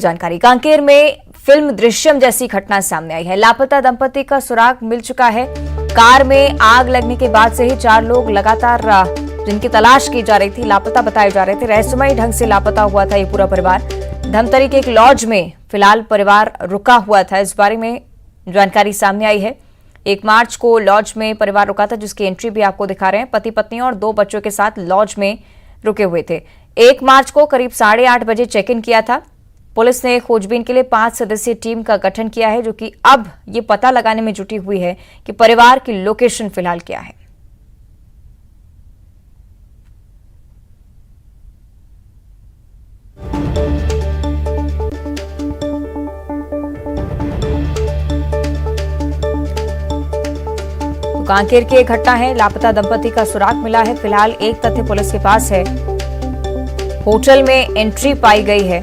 जानकारी कांकेर में फिल्म दृश्यम जैसी घटना सामने आई है। लापता दंपति का सुराग मिल चुका है। कार में आग लगने के बाद से ही 4 लोग लगातार जिनकी तलाश की जा रही थी लापता बताए जा रहे थे। रहस्यमयी ढंग से लापता हुआ था ये पूरा परिवार। धमतरी के एक लॉज में फिलहाल परिवार रुका हुआ था। इस बारे में जानकारी सामने आई है। 1 मार्च को लॉज में परिवार रुका था, जिसकी एंट्री भी आपको दिखा रहे हैं। पति पत्नी और 2 बच्चों के साथ लॉज में रुके हुए थे। 1 मार्च को करीब 8:30 बजे चेक इन किया था। पुलिस ने खोजबीन के लिए 5 सदस्यीय टीम का गठन किया है, जो कि अब ये पता लगाने में जुटी हुई है कि परिवार की लोकेशन फिलहाल क्या है। कांकेर की एक घटना है। लापता दंपति का सुराग मिला है। फिलहाल एक तथ्य पुलिस के पास है। होटल में एंट्री पाई गई है।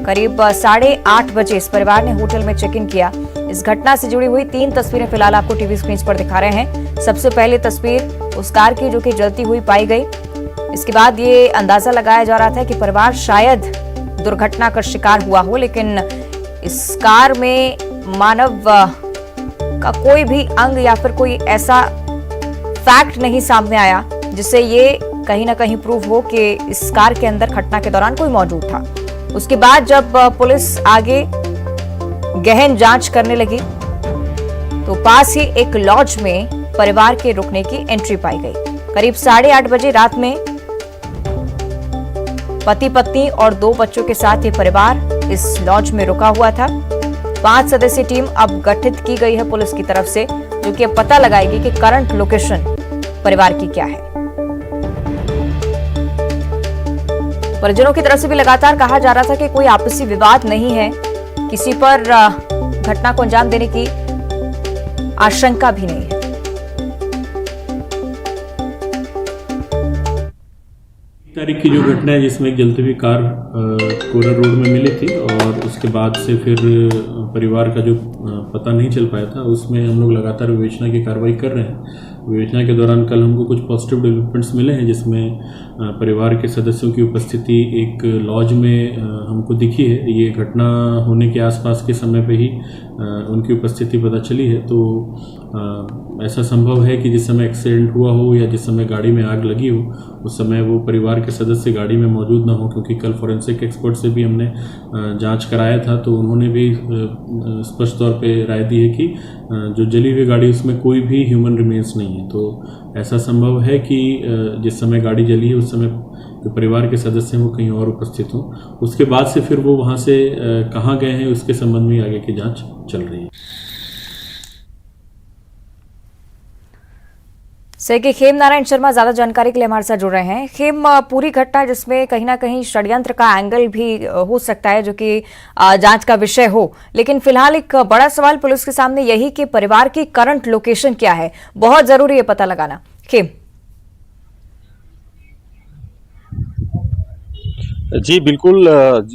करीब 8:30 बजे इस परिवार ने होटल में चेक इन किया। इस घटना से जुड़ी हुई 3 तस्वीरें फिलहाल आपको टीवी स्क्रीन पर दिखा रहे हैं। सबसे पहले तस्वीर उस कार की जो कि जलती हुई पाई गई। इसके बाद ये अंदाजा लगाया जा रहा था कि परिवार शायद दुर्घटना का शिकार हुआ हो, लेकिन इस कार में मानव का कोई भी अंग या फिर कोई ऐसा फैक्ट नहीं सामने आया जिससे ये कहीं ना कहीं प्रूव हो कि इस कार के अंदर घटना के दौरान कोई मौजूद था। उसके बाद जब पुलिस आगे गहन जांच करने लगी तो पास ही एक लॉज में परिवार के रुकने की एंट्री पाई गई। करीब 8:30 बजे रात में पति पत्नी और 2 बच्चों के साथ ये परिवार इस लॉज में रुका हुआ था। 5 सदस्यीय टीम अब गठित की गई है पुलिस की तरफ से, जो कि अब पता लगाएगी कि करंट लोकेशन परिवार की क्या है। परिजनों की तरफ से भी लगातार कहा जा रहा था कि कोई आपसी विवाद नहीं है, किसी पर घटना को अंजाम देने की आशंका भी नहीं है। तारीख की जो घटना है जिसमें एक जलती हुई कार कोरर रोड में मिली थी और उसके बाद से फिर परिवार का जो पता नहीं चल पाया था, उसमें हम लोग लगातार विवेचना की कार्रवाई कर रहे हैं। विवेचना के दौरान कल हमको कुछ पॉजिटिव डेवलपमेंट्स मिले हैं, जिसमें परिवार के सदस्यों की उपस्थिति एक लॉज में हमको दिखी है। ये घटना होने के आसपास के समय पे ही उनकी उपस्थिति पता चली है। तो ऐसा संभव है कि जिस समय एक्सीडेंट हुआ हो या जिस समय गाड़ी में आग लगी हो, उस समय वो परिवार के सदस्य गाड़ी में मौजूद ना हो, क्योंकि कल फॉरेंसिक एक्सपर्ट से भी हमने जांच कराया था, तो उन्होंने भी स्पष्ट तौर पे राय दी है कि जो जली हुई गाड़ी उसमें कोई भी ह्यूमन रिमेन्स नहीं है। तो ऐसा संभव है कि जिस समय गाड़ी जली है उस समय जो परिवार के सदस्य हैं वो कहीं और उपस्थित हों। उसके बाद से फिर वो वहाँ से कहाँ गए हैं उसके संबंध में आगे की जाँच चल रही है। सहयोगी खेम नारायण शर्मा ज्यादा जानकारी के लिए हमारे साथ जुड़ रहे हैं। खेम, पूरी घटना जिसमें कहीं ना कहीं षड्यंत्र का एंगल भी हो सकता है, जो कि जांच का विषय हो, लेकिन फिलहाल एक बड़ा सवाल पुलिस के सामने यही कि परिवार की करंट लोकेशन क्या है। बहुत जरूरी है पता लगाना। खेम जी बिल्कुल,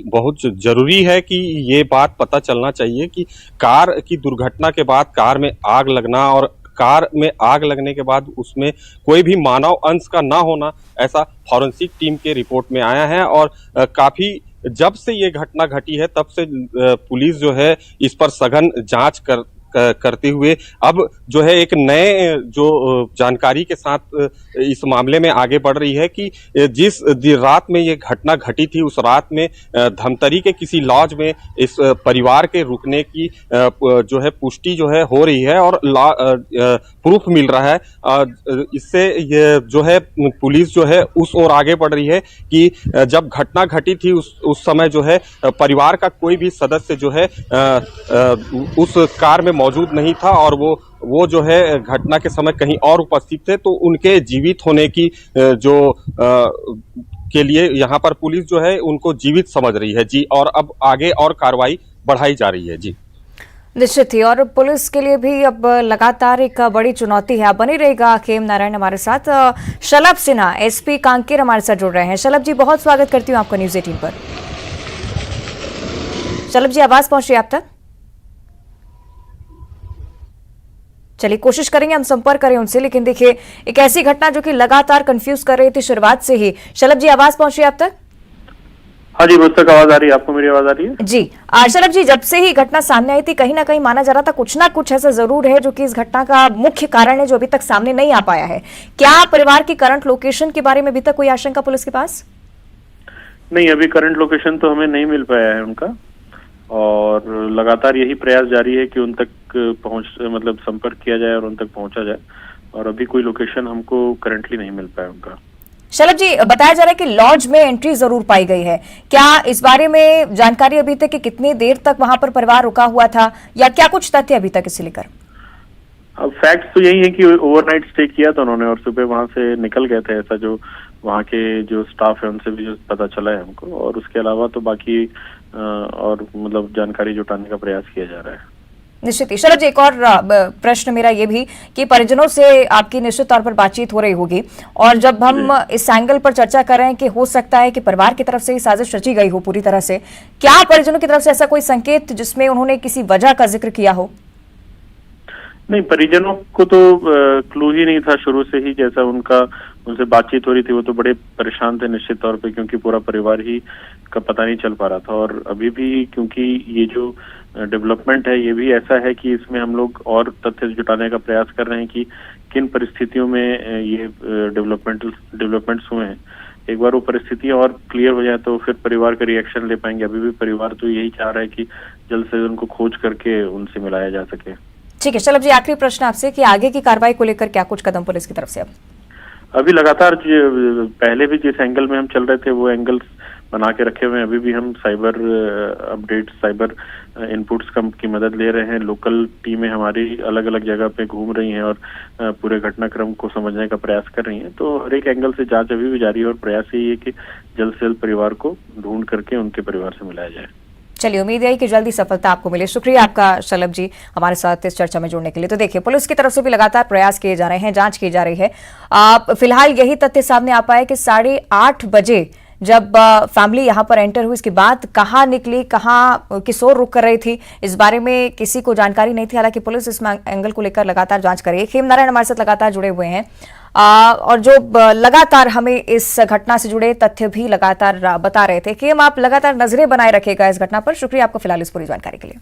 बहुत जरूरी है कि ये बात पता चलना चाहिए कि कार की दुर्घटना के बाद कार में आग लगना और कार में आग लगने के बाद उसमें कोई भी मानव अंश का ना होना, ऐसा फॉरेंसिक टीम के रिपोर्ट में आया है। और काफी जब से ये घटना घटी है तब से पुलिस जो है इस पर सघन जांच करते हुए अब जो है एक नए जो जानकारी के साथ इस मामले में आगे बढ़ रही है कि जिस रात में ये घटना घटी थी उस रात में धमतरी के किसी लॉज में इस परिवार के रुकने की जो है पुष्टि जो है हो रही है और प्रूफ मिल रहा है। इससे ये जो है पुलिस जो है उस ओर आगे बढ़ रही है कि जब घटना घटी थी उस समय जो है परिवार का कोई भी सदस्य जो है उस कार में मौजूद नहीं था और वो जो है घटना के समय कहीं और उपस्थित थे। तो उनके जीवित होने की जो के लिए यहाँ पर पुलिस जो है उनको जीवित समझ रही है जी, और अब आगे और कार्रवाई बढ़ाई जा रही है जी। निश्चित ही, और पुलिस के लिए भी अब लगातार एक बड़ी चुनौती है। बनी रहेगा खेम नारायण हमारे साथ। शलभ सिन्हा एसपी कांकेर हमारे साथ जुड़ रहे हैं। शलभ जी, बहुत स्वागत करती हूँ आपका न्यूज़ 18 पर। शलभ जी, आवाज पहुंच रही है आप तक? चलिए कोशिश करेंगे हम संपर्क करें उनसे, लेकिन देखिए एक ऐसी घटना जो कि लगातार कंफ्यूज कर रही थी शुरुआत से ही। शलभ जी, आवाज पहुंच रही है आप तक? हाँ जी, मुझ तक आवाज आ रही है? आपको मेरी आवाज आ रही है? जी शलभ जी, जब से ही घटना सामने आई थी कहीं ना कहीं माना जा रहा था कुछ ना कुछ ऐसा जरूर है जो कि इस घटना का मुख्य कारण है जो अभी तक सामने नहीं आ पाया है। क्या परिवार की करंट लोकेशन के बारे में अभी तक कोई आशंका पुलिस के पास? नहीं, अभी करंट लोकेशन तो हमें नहीं मिल पाया है उनका, और लगातार यही प्रयास जारी है कि उन तक मतलब संपर्क किया जाए और उन तक पहुंचा जाए, और अभी कोई लोकेशन हमको करंटली नहीं मिल पाया उनका। शलभ जी, बताया जा रहा है कि लॉज में एंट्री जरूर पाई गई है, क्या इस बारे में जानकारी अभी तक कि कितनी देर तक वहां पर परिवार रुका हुआ था या क्या कुछ तथ्य अभी तक इसे लेकर? अब फैक्ट्स तो यही है कि ओवरनाइट स्टे किया था उन्होंने और सुबह वहां से निकल गए थे, ऐसा जो वहाँ के जो स्टाफ है उनसे भी जो पता चला है हमको, और उसके अलावा तो बाकी और मतलब जानकारी जुटाने का प्रयास किया जा रहा है। निश्चित ही। शरद जी, एक और प्रश्न मेरा ये भी कि परिजनों से आपकी निश्चित तौर पर बातचीत हो रही होगी, और जब हम इस एंगल पर चर्चा कर रहे हैं कि हो सकता है कि परिवार की तरफ से ही साजिश रची गई हो पूरी तरह से, क्या परिजनों की तरफ से ऐसा कोई संकेत जिसमें उन्होंने किसी वजह का जिक्र किया हो? नहीं, परिजनों को तो क्लू ही नहीं था शुरू से ही, जैसा उनसे बातचीत हो रही थी वो तो बड़े परेशान थे निश्चित तौर पे, क्योंकि पूरा परिवार ही का पता नहीं चल पा रहा था। और अभी भी क्योंकि ये जो डेवलपमेंट है ये भी ऐसा है कि इसमें हम लोग और तथ्य जुटाने का प्रयास कर रहे हैं कि किन परिस्थितियों में ये डेवलपमेंट्स हुए हैं। एक बार वो परिस्थितियां और क्लियर हो जाए तो फिर परिवार का रिएक्शन ले पाएंगे। अभी भी परिवार तो यही चाह रहा है कि जल्द से जल्द उनको खोज करके उनसे मिलाया जा सके। ठीक है शलभ जी, आखिरी प्रश्न आपसे कि आगे की कार्रवाई को लेकर क्या कुछ कदम पुलिस की तरफ से? अब अभी लगातार पहले भी जिस एंगल में हम चल रहे थे वो एंगल्स बना के रखे हुए हैं। अभी भी हम साइबर अपडेट्स, साइबर इनपुट्स की मदद ले रहे हैं। लोकल टीमें हमारी अलग अलग जगह पे घूम रही हैं और पूरे घटनाक्रम को समझने का प्रयास कर रही हैं। तो हर एक एंगल से जांच अभी भी जारी है और प्रयास यही है कि जल्द से जल्द परिवार को ढूंढ करके उनके परिवार से मिलाया जाए। चलिए, उम्मीद है कि जल्दी सफलता आपको मिले। शुक्रिया आपका शलभ जी हमारे साथ इस चर्चा में जुड़ने के लिए। तो देखिए, पुलिस की तरफ से भी लगातार प्रयास किए जा रहे हैं, जांच की जा रही है। फिलहाल यही तथ्य सामने आ पाया कि 8:30 बजे जब फैमिली यहां पर एंटर हुई, इसके बाद कहां निकली, कहां किशोर रुक कर रही थी, इस बारे में किसी को जानकारी नहीं थी। हालांकि पुलिस इस एंगल को लेकर लगातार जांच कर रही है। खेम नारायण हमारे साथ लगातार जुड़े हुए हैं और जो लगातार हमें इस घटना से जुड़े तथ्य भी लगातार बता रहे थे। खेम, आप लगातार नजरें बनाए रखेगा इस घटना पर। शुक्रिया आपको फिलहाल इस पूरी जानकारी के लिए।